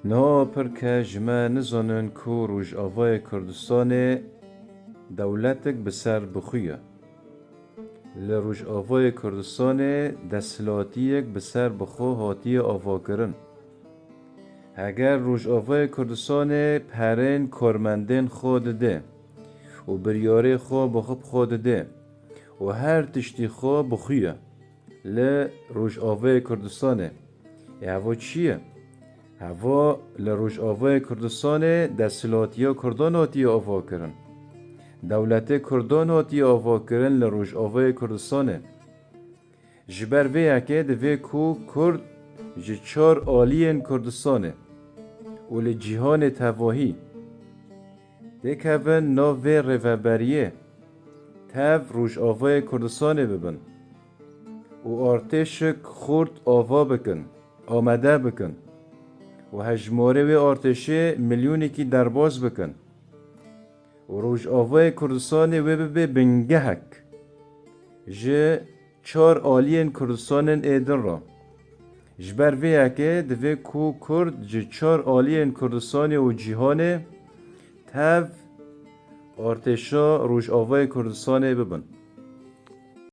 نه پر که جمع نزانن کو روش آوای کردستان دولتک بسر بخویه. لروج آوای کردستان دستلاتیک بسر بخو هاتی آوا کرن. اگر روش آوای کردستان پرین کارمندین خود ده و بریاره خو بخوب خود ده و هر تشتی خو بخویه ل روش آوای کردستانه. هوا چیه؟ هوا لروش آوای کردستان دستلاتیا کردان هاتی آوا کرن. دولت کردان هاتی آوا کرن لروش آوای کردستانه. جبر وی که دوی کو کرد جچار آلین کردستانه و لجیهان تواهی دکوون ناو روبریه تاو روش آوای کردستانه ببن و ارتشک خورد آوا بکن آمده بکن و هجماره و ارتشه میلیونی کی درباز بکن و روش آوای کردستان و به بنگهک جه چار آلین کردستان ایدن را جبر وی که دوی کو کرد جه چار آلین کردستان و جیهانه تاو ارتشا روش آوای کردستان ببن